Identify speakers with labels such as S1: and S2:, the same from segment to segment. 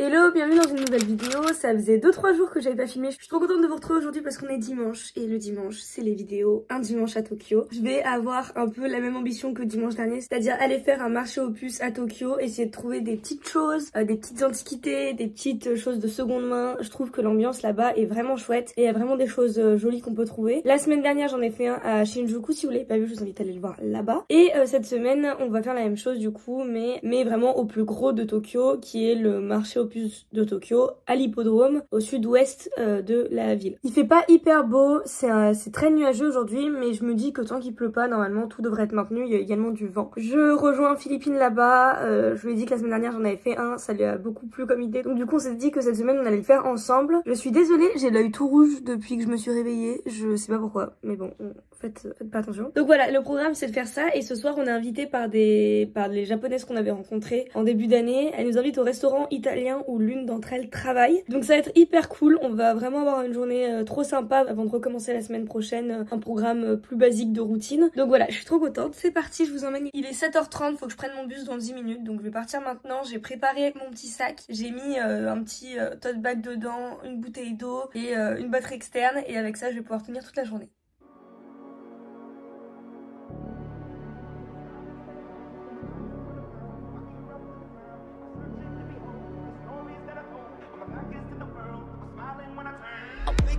S1: Hello, bienvenue dans une nouvelle vidéo. Ça faisait 2-3 jours que j'avais pas filmé. Je suis trop contente de vous retrouver aujourd'hui parce qu'on est dimanche. Et le dimanche, c'est les vidéos Un dimanche à Tokyo. Je vais avoir un peu la même ambition que dimanche dernier, c'est-à-dire aller faire un marché aux puces à Tokyo, essayer de trouver des petites choses, des petites antiquités, des petites choses de seconde main. Je trouve que l'ambiance là-bas est vraiment chouette et il y a vraiment des choses jolies qu'on peut trouver. La semaine dernière, j'en ai fait un à Shinjuku. Si vous l'avez pas vu, je vous invite à aller le voir là-bas. Et cette semaine, on va faire la même chose du coup, mais vraiment au plus gros de Tokyo, qui est le marché aux puces de Tokyo, à l'hippodrome, au sud-ouest de la ville. Il fait pas hyper beau, c'est très nuageux aujourd'hui, mais je me dis que tant qu'il pleut pas, normalement tout devrait être maintenu. Il y a également du vent. Je rejoins Philippine là-bas. Je lui ai dit que la semaine dernière j'en avais fait un, ça lui a beaucoup plu comme idée. Donc du coup on s'est dit que cette semaine on allait le faire ensemble. Je suis désolée, j'ai l'œil tout rouge depuis que je me suis réveillée. Je sais pas pourquoi, mais bon, faites pas attention. Donc voilà, le programme c'est de faire ça, et ce soir on est invité par les japonaises qu'on avait rencontrées en début d'année. Elles nous invitent au restaurant italien où l'une d'entre elles travaille. Donc ça va être hyper cool, on va vraiment avoir une journée trop sympa avant de recommencer la semaine prochaine un programme plus basique de routine. Donc voilà, je suis trop contente. C'est parti, je vous emmène. Il est 7h30, faut que je prenne mon bus dans 10 minutes, donc je vais partir maintenant. J'ai préparé mon petit sac, j'ai mis un petit tote bag dedans, une bouteille d'eau et une batterie externe, et avec ça je vais pouvoir tenir toute la journée.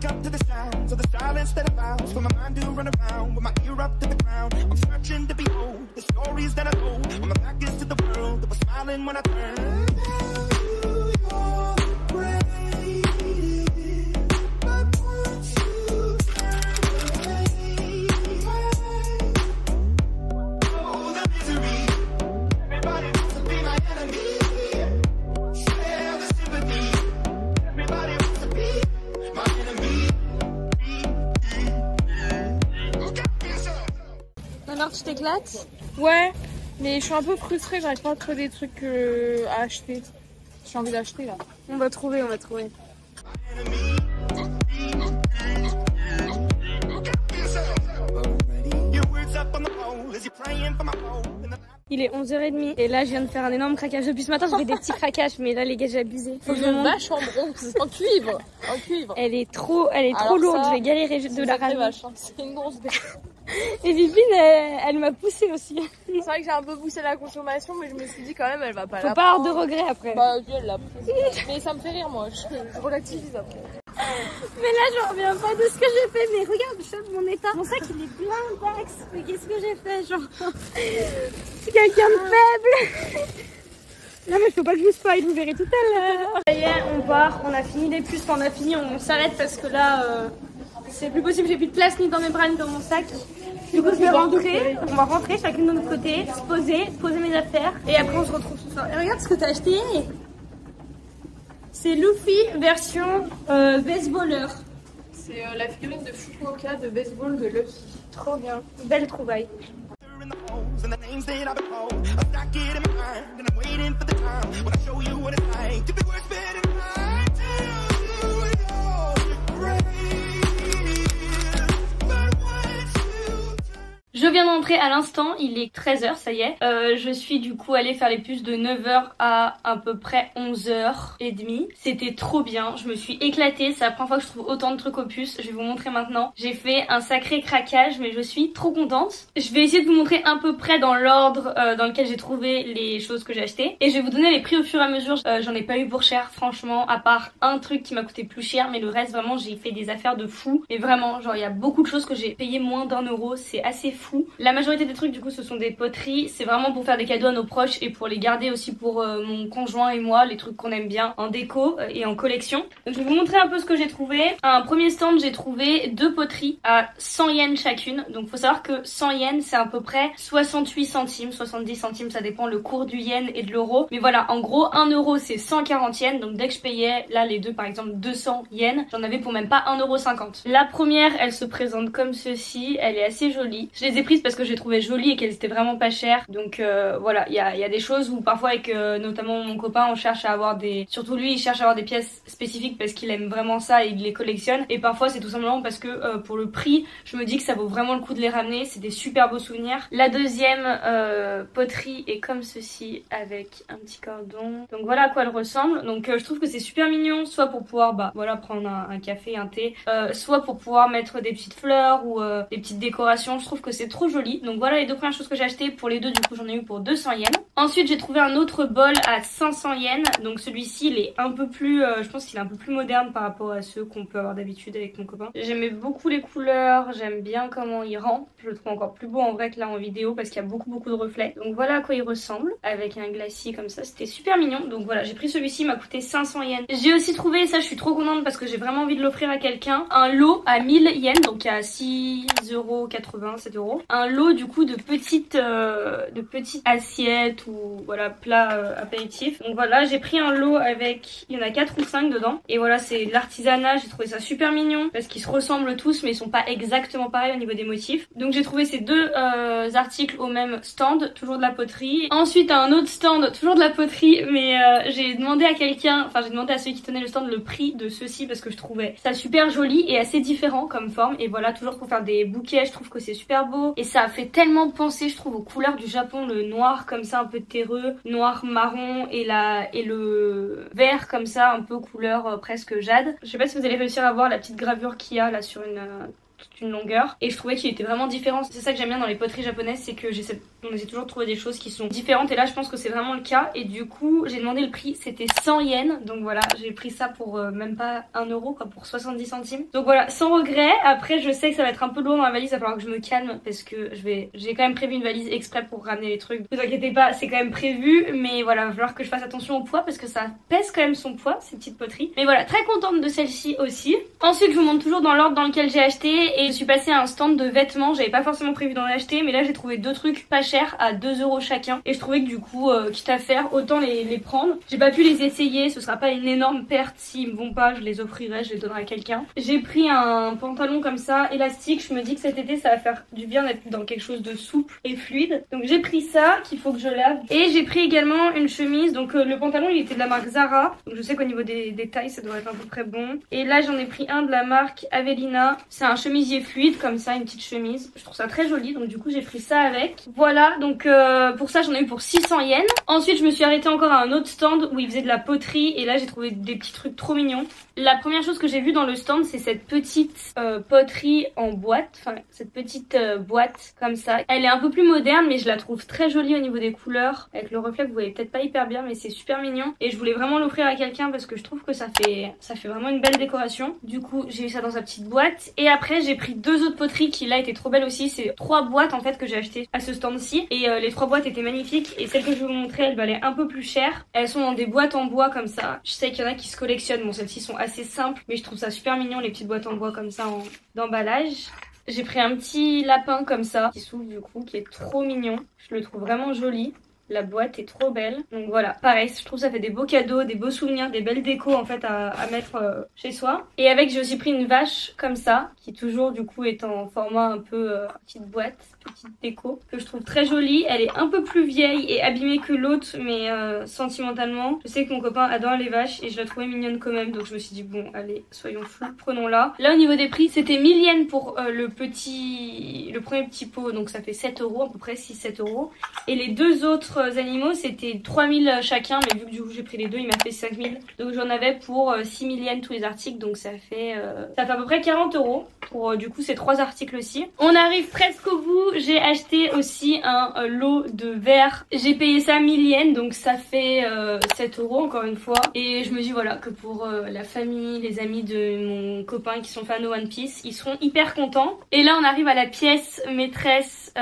S2: Up to the sounds of the silence that I found, for my mind to run around with my ear up to the ground. I'm searching to behold the stories that I told. When my back is to the world that was smiling when I turned.
S3: Alors tu t'éclates? Ouais, mais je suis un peu frustrée, j'arrive pas à trouver des trucs à acheter. J'ai envie d'acheter là.
S1: On va trouver. Il est 11h30 et là je viens de faire un énorme craquage. Depuis ce matin j'ai fait des petits craquages, mais là les gars j'ai abusé.
S3: Faut que je me vache en bronze, en cuivre.
S1: Elle est trop lourde, je vais galérer de la ramener.
S3: C'est une grosse bête.
S1: Et Vivine elle m'a poussé aussi.
S3: C'est vrai que j'ai un peu poussé la consommation, mais je me suis dit quand même elle va pas la
S1: Faut pas avoir de regrets après.
S3: Bah elle l'a pris. Mais ça me fait rire moi, je relativise après.
S1: Mais là je reviens pas de ce que j'ai fait, mais regarde, je mon état. Mon sac il est plein d'axes. Mais qu'est-ce que j'ai fait, genre c'est quelqu'un de faible. Non mais je peux pas que je vous spoil, vous verrez tout à l'heure. Ça y est, on part, on a fini les puces, on a fini, on s'arrête parce que là c'est plus possible, j'ai plus de place ni dans mes bras ni dans mon sac. Du coup je vais rentrer, on va rentrer chacune de notre côté, se poser mes affaires, et après on se retrouve ce soir. Et regarde ce que t'as acheté. C'est Luffy version baseballeur.
S3: C'est la figurine de Fukuoka de baseball de Luffy.
S1: Trop bien, belle trouvaille. Je viens d'entrer à l'instant, il est 13h, ça y est. Je suis du coup allée faire les puces de 9h à peu près 11h30. C'était trop bien, je me suis éclatée. C'est la première fois que je trouve autant de trucs aux puces. Je vais vous montrer maintenant. J'ai fait un sacré craquage, mais je suis trop contente. Je vais essayer de vous montrer à peu près dans l'ordre dans lequel j'ai trouvé les choses que j'ai achetées. Et je vais vous donner les prix au fur et à mesure. J'en ai pas eu pour cher, franchement, à part un truc qui m'a coûté plus cher. Mais le reste, vraiment, j'ai fait des affaires de fou. Mais vraiment, genre, il y a beaucoup de choses que j'ai payé moins d'1€. C'est assez fou. La majorité des trucs du coup ce sont des poteries, c'est vraiment pour faire des cadeaux à nos proches et pour les garder aussi pour mon conjoint et moi, les trucs qu'on aime bien en déco et en collection. Donc je vais vous montrer un peu ce que j'ai trouvé. À un premier stand j'ai trouvé 2 poteries à 100 yens chacune, donc faut savoir que 100 yens c'est à peu près 68 centimes, 70 centimes, ça dépend le cours du yen et de l'euro, mais voilà, en gros 1€ c'est 140 yens, donc dès que je payais là les deux par exemple 200 yens, j'en avais pour même pas 1,50 €. La première elle se présente comme ceci, elle est assez jolie, je les ai prises parce que j'ai trouvé jolies et qu'elles étaient vraiment pas chères. Donc voilà, il y a des choses où parfois avec notamment mon copain on cherche à avoir des... Surtout lui il cherche à avoir des pièces spécifiques parce qu'il aime vraiment ça et il les collectionne. Et parfois c'est tout simplement parce que pour le prix je me dis que ça vaut vraiment le coup de les ramener. C'est des super beaux souvenirs. La deuxième poterie est comme ceci avec un petit cordon. Donc voilà à quoi elle ressemble. Donc je trouve que c'est super mignon, soit pour pouvoir voilà prendre un café, un thé, soit pour pouvoir mettre des petites fleurs ou des petites décorations. Je trouve que c'est trop joli. Donc voilà les deux premières choses que j'ai achetées. Pour les deux du coup j'en ai eu pour 200 yens. Ensuite j'ai trouvé un autre bol à 500 yens. Donc celui-ci il est un peu plus, je pense qu'il est un peu plus moderne par rapport à ceux qu'on peut avoir d'habitude avec mon copain. J'aimais beaucoup les couleurs, j'aime bien comment il rend. Je le trouve encore plus beau en vrai que là en vidéo parce qu'il y a beaucoup de reflets. Donc voilà à quoi il ressemble avec un glacis comme ça. C'était super mignon. Donc voilà j'ai pris celui-ci, il m'a coûté 500 yens. J'ai aussi trouvé, ça je suis trop contente parce que j'ai vraiment envie de l'offrir à quelqu'un, un lot à 1000 yens, donc à 6,80€, 7 €. Un lot du coup de petites assiettes ou voilà plats apéritifs. Donc voilà j'ai pris un lot avec, il y en a 4 ou 5 dedans. Et voilà c'est de l'artisanat, j'ai trouvé ça super mignon parce qu'ils se ressemblent tous mais ils sont pas exactement pareils au niveau des motifs. Donc j'ai trouvé ces deux articles au même stand, toujours de la poterie. Ensuite à un autre stand, toujours de la poterie, mais j'ai demandé à quelqu'un, enfin j'ai demandé à celui qui tenait le stand le prix de ceux-ci parce que je trouvais ça super joli et assez différent comme forme. Et voilà toujours pour faire des bouquets, je trouve que c'est super beau. Et ça a fait tellement penser je trouve aux couleurs du Japon, le noir comme ça un peu terreux, noir marron et le vert comme ça un peu couleur presque jade. Je sais pas si vous allez réussir à voir la petite gravure qu'il y a là sur toute une longueur et je trouvais qu'il était vraiment différent. C'est ça que j'aime bien dans les poteries japonaises, c'est que on essaie toujours de trouver des choses qui sont différentes et là je pense que c'est vraiment le cas. Et du coup j'ai demandé le prix, c'était 100 yens, donc voilà j'ai pris ça pour même pas 1 € quoi, pour 70 centimes. Donc voilà sans regret. Après je sais que ça va être un peu lourd dans la valise, il va falloir que je me calme parce que j'ai quand même prévu une valise exprès pour ramener les trucs. Ne vous inquiétez pas, c'est quand même prévu, mais voilà il va falloir que je fasse attention au poids parce que ça pèse quand même son poids ces petites poteries. Mais voilà très contente de celle-ci aussi. Ensuite je vous montre toujours dans l'ordre dans lequel j'ai acheté. Et je suis passée à un stand de vêtements, j'avais pas forcément prévu d'en acheter mais là j'ai trouvé deux trucs pas chers à 2 € chacun et je trouvais que du coup quitte à faire autant les prendre. J'ai pas pu les essayer, ce sera pas une énorme perte, s'ils me vont pas je les offrirai, je les donnerai à quelqu'un. J'ai pris un pantalon comme ça élastique, je me dis que cet été ça va faire du bien d'être dans quelque chose de souple et fluide. Donc j'ai pris ça qu'il faut que je lave et j'ai pris également une chemise. Donc le pantalon il était de la marque Zara, donc je sais qu'au niveau des tailles ça doit être à peu près bon. Et là j'en ai pris un de la marque Avellina, c'est un chemisier fluide comme ça, une petite chemise. Je trouve ça très joli donc du coup j'ai pris ça avec. Voilà donc pour ça j'en ai eu pour 600 yens. Ensuite je me suis arrêtée encore à un autre stand où ils faisaient de la poterie et là j'ai trouvé des petits trucs trop mignons. La première chose que j'ai vue dans le stand c'est cette petite poterie en boîte, enfin cette petite boîte comme ça. Elle est un peu plus moderne mais je la trouve très jolie au niveau des couleurs. Avec le reflet vous voyez peut-être pas hyper bien mais c'est super mignon et je voulais vraiment l'offrir à quelqu'un parce que je trouve que ça fait vraiment une belle décoration. Du coup j'ai eu ça dans sa petite boîte et après j'ai pris deux autres poteries qui là étaient trop belles aussi. C'est 3 boîtes en fait que j'ai achetées à ce stand-ci et les 3 boîtes étaient magnifiques et celle que je vais vous montrer elle valait un peu plus cher. Elles sont dans des boîtes en bois comme ça. Je sais qu'il y en a qui se collectionnent, bon celles-ci sont assez simples mais je trouve ça super mignon les petites boîtes en bois comme ça d'emballage. J'ai pris un petit lapin comme ça qui s'ouvre du coup qui est trop mignon. Je le trouve vraiment joli. La boîte est trop belle. Donc voilà, pareil, je trouve ça fait des beaux cadeaux, des beaux souvenirs, des belles décos en fait à mettre chez soi. Et avec, j'ai aussi pris une vache comme ça, qui toujours du coup est en format un peu petite boîte, petite déco, que je trouve très jolie. Elle est un peu plus vieille et abîmée que l'autre, mais sentimentalement. Je sais que mon copain adore les vaches et je la trouvais mignonne quand même. Donc je me suis dit bon, allez, soyons fous, prenons-la. Là au niveau des prix, c'était 1000 yens pour le premier petit pot, donc ça fait 7 € à peu près, 6-7 €. Et les deux autres animaux c'était 3000 chacun, mais vu que du coup j'ai pris les deux il m'a fait 5000, donc j'en avais pour 6000 yens tous les articles, donc ça fait à peu près 40 € pour du coup ces 3 articles aussi. On arrive presque au bout. J'ai acheté aussi un lot de verres, j'ai payé ça 1000 yens, donc ça fait 7 € encore une fois. Et je me dis voilà que pour la famille, les amis de mon copain qui sont fans de One Piece, ils seront hyper contents. Et là on arrive à la pièce maîtresse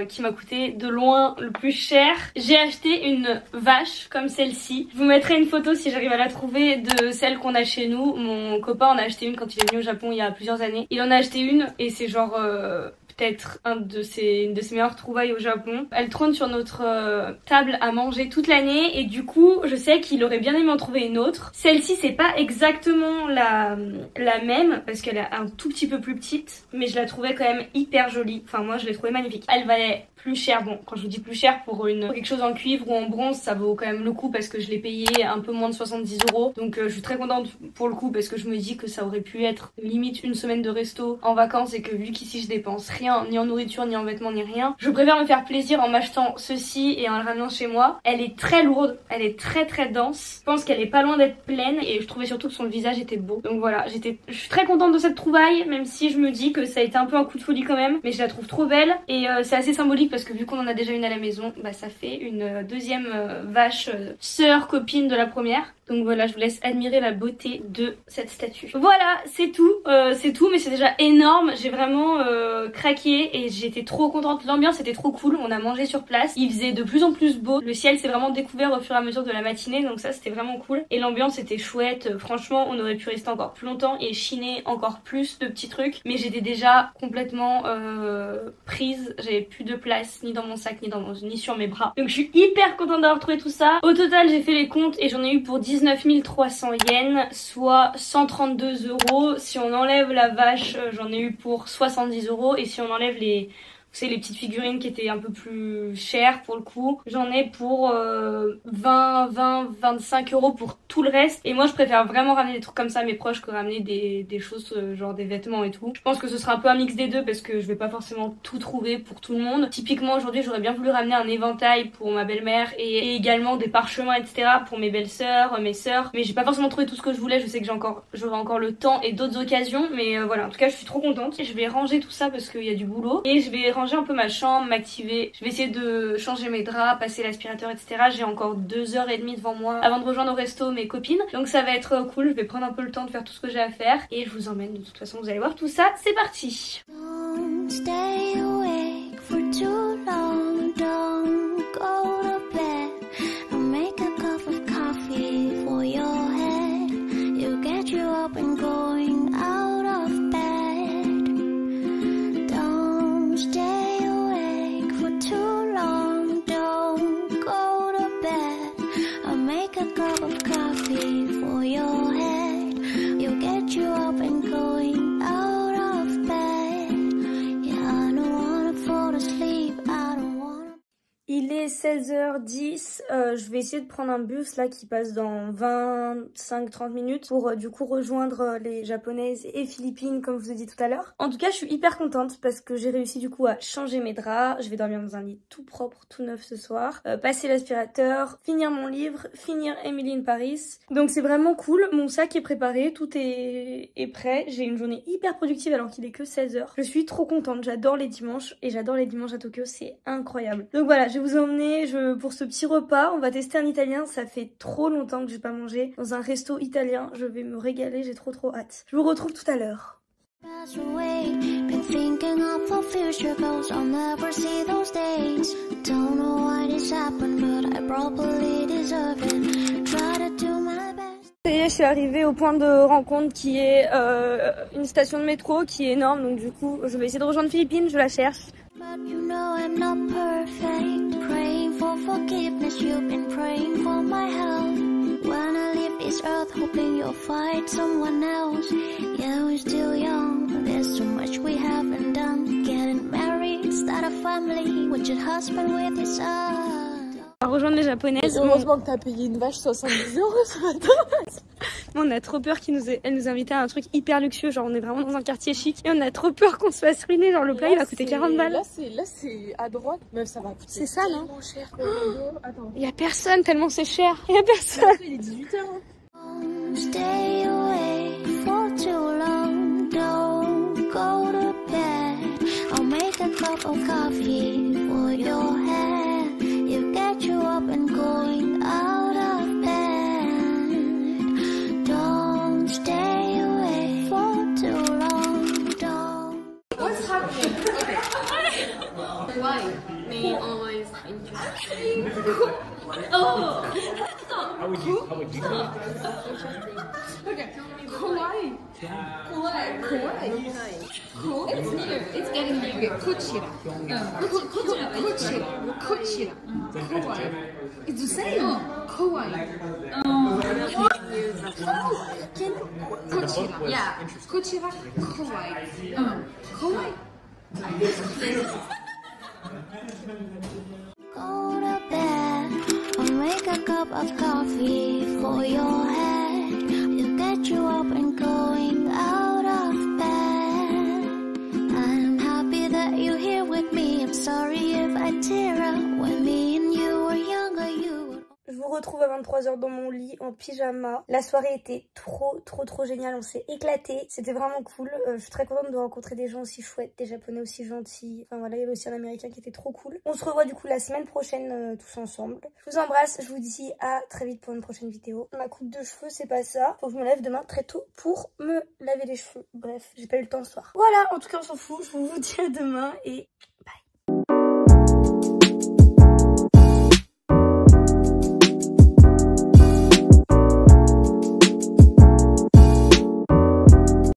S1: qui m'a coûté de loin le plus cher. J'ai acheté une vache comme celle-ci. Je vous mettrai une photo si j'arrive à la trouver de celle qu'on a chez nous. Mon copain en a acheté une quand il est venu au Japon il y a plusieurs années. Il en a acheté une et c'est genre peut-être une de ses meilleures trouvailles au Japon. Elle trône sur notre table à manger toute l'année et du coup je sais qu'il aurait bien aimé en trouver une autre. Celle-ci c'est pas exactement la même parce qu'elle est un tout petit peu plus petite, mais je la trouvais quand même hyper jolie. Enfin moi je l'ai trouvée magnifique. Elle valait plus cher, bon quand je vous dis plus cher pour quelque chose en cuivre ou en bronze ça vaut quand même le coup parce que je l'ai payé un peu moins de 70 €. Donc je suis très contente pour le coup parce que je me dis que ça aurait pu être limite une semaine de resto en vacances et que vu qu'ici je dépense rien ni en nourriture ni en vêtements ni rien, je préfère me faire plaisir en m'achetant ceci et en le ramenant chez moi. Elle est très lourde, elle est très dense, je pense qu'elle est pas loin d'être pleine et je trouvais surtout que son visage était beau. Donc voilà, je suis très contente de cette trouvaille même si je me dis que ça a été un peu un coup de folie quand même, mais je la trouve trop belle et c'est assez symbolique parce que vu qu'on en a déjà une à la maison, bah ça fait une deuxième vache sœur copine de la première. Donc voilà, je vous laisse admirer la beauté de cette statue. Voilà, c'est tout, mais c'est déjà énorme. J'ai vraiment craqué et j'étais trop contente. L'ambiance était trop cool, on a mangé sur place. Il faisait de plus en plus beau. Le ciel s'est vraiment découvert au fur et à mesure de la matinée, donc ça c'était vraiment cool. Et l'ambiance était chouette. Franchement, on aurait pu rester encore plus longtemps et chiner encore plus de petits trucs. Mais j'étais déjà complètement prise. J'avais plus de place ni dans mon sac, ni sur mes bras. Donc je suis hyper contente d'avoir trouvé tout ça. Au total, j'ai fait les comptes et j'en ai eu pour 19 300 yens, soit 132 €. Si on enlève la vache, j'en ai eu pour 70 € et si on enlève les petites figurines qui étaient un peu plus chères pour le coup, j'en ai pour 25 € pour tout le reste. Et moi je préfère vraiment ramener des trucs comme ça à mes proches que ramener des choses genre des vêtements et tout. Je pense que ce sera un peu un mix des deux parce que je vais pas forcément tout trouver pour tout le monde. Typiquement aujourd'hui j'aurais bien voulu ramener un éventail pour ma belle-mère et également des parchemins etc pour mes belles-sœurs, mes sœurs. Mais j'ai pas forcément trouvé tout ce que je voulais, je sais que j'aurai encore le temps et d'autres occasions. Mais voilà, en tout cas je suis trop contente. Je vais ranger tout ça parce qu'il y a du boulot et je vais ranger un peu ma chambre, m'activer. Je vais essayer de changer mes draps, passer l'aspirateur, etc. J'ai encore 2h30 devant moi avant de rejoindre au resto mes copines. Donc ça va être cool. Je vais prendre un peu le temps de faire tout ce que j'ai à faire. Et je vous emmène de toute façon, vous allez voir tout ça. C'est parti!
S4: Don't stay awake for too long. Don't go to bed. I'll make a cup of coffee for your head. It'll get you up and going out of bed. Don't stay too long, don't go to bed. I'll make a cup of coffee for your head. You'll get you up and going out of bed. Yeah, I don't wanna fall asleep, I don't wanna...
S1: Il est 16h10, je vais essayer de prendre un bus là qui passe dans 25-30 minutes pour du coup rejoindre les japonaises et philippines comme je vous ai dit tout à l'heure. En tout cas je suis hyper contente parce que j'ai réussi du coup à changer mes draps, je vais dormir dans un lit tout propre, tout neuf ce soir, passer l'aspirateur, finir mon livre, finir Emily in Paris. Donc c'est vraiment cool, mon sac est préparé, tout est prêt, j'ai une journée hyper productive alors qu'il est que 16h. Je suis trop contente, j'adore les dimanches et j'adore les dimanches à Tokyo, c'est incroyable. Donc voilà, je vais vous emmener pour ce petit repas, on va tester un italien, ça fait trop longtemps que j'ai pas mangé dans un resto italien, je vais me régaler, j'ai trop hâte. Je vous retrouve tout à l'heure. Ça y est, je suis arrivée au point de rencontre qui est une station de métro qui est énorme, donc du coup je vais essayer de rejoindre Philippines, je la cherche.
S4: But you know I'm not perfect. Praying for forgiveness, you've been praying for my health. When I leave this earth, hoping you'll find someone else. Yeah, we're still young, there's so much we haven't done. Getting married, start a family, with your husband, with your son.
S1: On va rejoindre les japonaises.
S3: Heureusement que t'as payé une vache 70 € ce matin.
S1: On a trop peur elle nous invitait à un truc hyper luxueux, genre on est vraiment dans un quartier chic et on a trop peur qu'on se fasse ruiner, genre le plat il va coûter 40 balles.
S3: Là c'est à droite, même ça va coûter
S1: c'est ça non
S3: cher. Attends.
S1: Il y a personne tellement c'est cher. Il y a personne.
S3: Il est 18h.
S4: Don't stay away for too long. Don't go to bed. I'll make a cup of coffee for your head. You get you up and going out of bed. Don't stay away for too long. Don't.
S5: What's happening? Why? Me always interesting. Oh! Stop!
S3: Okay. Kawaii. Kawaii. It's near. It's getting near. Okay. Kuchira. Kuchira. Kawaii. It's the same. Kawaii. Kuchira. Yeah. Kuchira. Kawaii. Kawaii.
S4: Go to bed or make a cup of coffee for your head. It'll get you up and going out of bed. I'm happy that you're here with me. I'm sorry if I tear up. When me and you were younger, you would...
S1: Je vous retrouve à 23 h dans mon lit en pyjama. La soirée était trop géniale, on s'est éclaté, c'était vraiment cool. Je suis très contente de rencontrer des gens aussi chouettes, des japonais aussi gentils. Enfin voilà, il y avait aussi un américain qui était trop cool. On se revoit du coup la semaine prochaine tous ensemble. Je vous embrasse, je vous dis à très vite pour une prochaine vidéo. Ma coupe de cheveux c'est pas ça, faut que je me lève demain très tôt pour me laver les cheveux. Bref, j'ai pas eu le temps ce soir. Voilà, en tout cas on s'en fout, je vous dis à demain et bye.